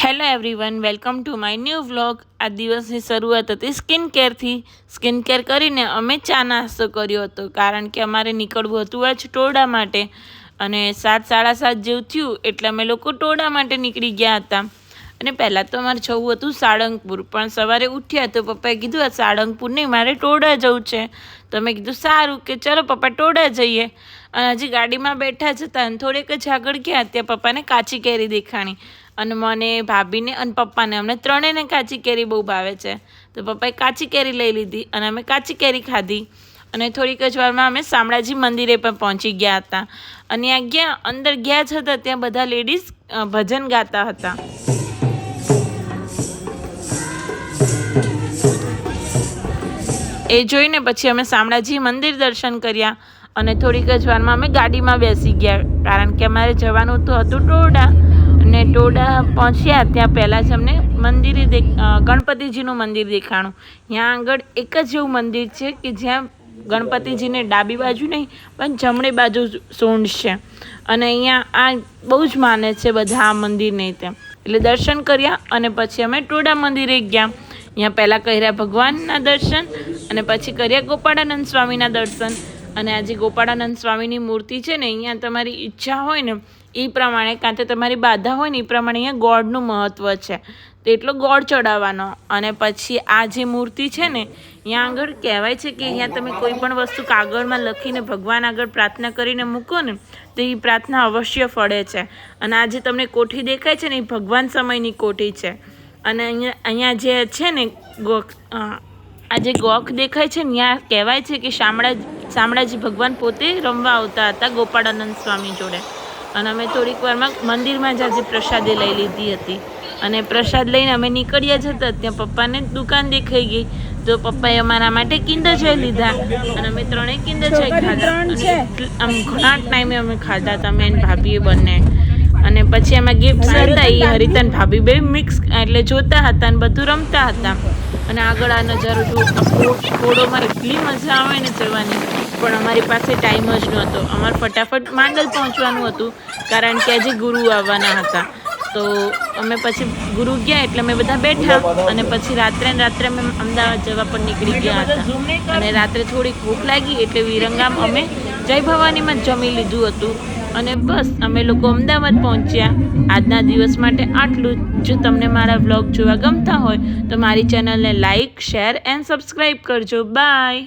Hello everyone, welcome to my new vlog. આ દિવસની શરૂઆત હતી સ્કિન કેરથી. સ્કિન કેર કરીને અમે ચા નાસ્તો કર્યો હતો, કારણ કે અમારે નીકળવું હતું આજ ટોડા માટે. અને 7:30 જેવું થયું એટલે અમે લોકો ટોડા માટે નીકળી ગયા હતા. અને પહેલાં તો અમારે જવું હતું સાળંગપુર, પણ સવારે ઉઠ્યા તો પપ્પાએ કીધું આ સાળંગપુર નહીં, મારે ટોડા જવું છે. તો મેં કીધું સારું કે ચલો પપ્પા ટોડા જઈએ. અને હજી ગાડીમાં બેઠા જ હતા અને થોડેક જ આગળ ગયા ત્યાં પપ્પાને કાચી કેરી દેખાણી. અને મને, ભાભીને અને પપ્પાને, અમને ત્રણેયને કાચી કેરી બહુ ભાવે છે. તો પપ્પાએ કાચી કેરી લઈ લીધી અને અમે કાચી કેરી ખાધી. અને થોડીક જ વારમાં અમે શામળાજી મંદિરે પણ પહોંચી ગયા હતા. અને ત્યાં ગયા, અંદર ગયા જ હતા ત્યાં બધા લેડીઝ ભજન ગાતા હતા. એ જોઈને પછી અમે શામળાજી મંદિર દર્શન કર્યા અને થોડીક જ વારમાં અમે ગાડીમાં બેસી ગયા, કારણ કે અમારે જવાનું તો હતું ટોડા. અને ટોડા પહોંચ્યા ત્યાં પહેલાં જ અમને મંદિરે ગણપતિજીનું મંદિર દેખાણું. ત્યાં આગળ એક જ એવું મંદિર છે કે જ્યાં ગણપતિજીને ડાબી બાજુ નહીં પણ જમણી બાજુ સૂંઢ છે. અને અહીંયા આ બહુ જ માને છે બધા આ મંદિરને. ત્યાં એટલે દર્શન કર્યા અને પછી અમે ટોડા મંદિરે ગયા. અહીંયા પહેલાં કર્યા ભગવાનના દર્શન અને પછી કર્યા ગોપાળાનંદ સ્વામીના દર્શન. અને આજે ગોપાળાનંદ સ્વામીની મૂર્તિ છે ને, અહીંયા તમારી ઈચ્છા હોય ને એ પ્રમાણે, કાં તો તમારી બાધા હોય ને એ પ્રમાણે અહીંયા ગોળનું મહત્ત્વ છે, તો એટલો ગોળ ચડાવવાનો. અને પછી આ જે મૂર્તિ છે ને, અહીંયા આગળ કહેવાય છે કે અહીંયા તમે કોઈ પણ વસ્તુ કાગળમાં લખીને ભગવાન આગળ પ્રાર્થના કરીને મૂકો ને તો એ પ્રાર્થના અવશ્ય ફળે છે. અને આ જે તમને કોઠી દેખાય છે ને એ ભગવાન સમયની કોઠી છે. અને અહીંયા જે છે ને આ જે ગોખ દેખાય છે ને, ત્યાં કહેવાય છે કે શામળાજી ભગવાન પોતે રમવા આવતા હતા ગોપાળાનંદ સ્વામી જોડે. અને અમે થોડીક વારમાં મંદિરમાં જ આજે પ્રસાદી લઈ લીધી હતી. અને પ્રસાદ લઈને અમે નીકળ્યા જ હતા ત્યાં પપ્પાને દુકાન દેખાઈ ગઈ, તો પપ્પાએ અમારા માટે કિંડર જોય લીધા અને અમે ત્રણેય કિંડર જોય ખાધા. અને આમ ઘણા ટાઈમે અમે ખાધા હતા, મેં ભાભીએ બંને. અને પછી એમાં ગિફ્ટ્સ હતા, એ હરિતન ભાભી બે મિક્સ એટલે જોતા હતા અને બધું રમતા હતા. અને આગળ આ નજારો જુઓ, ઘોડોમાં એટલી મજા આવે ને જવાની, પણ અમારી પાસે ટાઈમ જ નહોતો. અમારે ફટાફટ માંડલ પહોંચવાનું હતું, કારણ કે આજે ગુરુ આવવાના હતા. તો અમે પછી ગુરુ ગયા એટલે અમે બધા બેઠા અને પછી રાત્રે અમે અમદાવાદ જવા પણ નીકળી ગયા હતા. અને રાત્રે થોડીક ભૂખ લાગી એટલે વિરંગામ અમે જય ભવાનીમાં જમી લીધું હતું. અને બસ અમે લોકો અમદાવાદ પહોંચ્યા. આજના દિવસ માટે આટલું જ. જો તમને મારા વ્લોગ જોવા ગમતા હોય તો મારી ચેનલને લાઇક, શેર એન્ડ સબસ્ક્રાઈબ કરજો. બાય.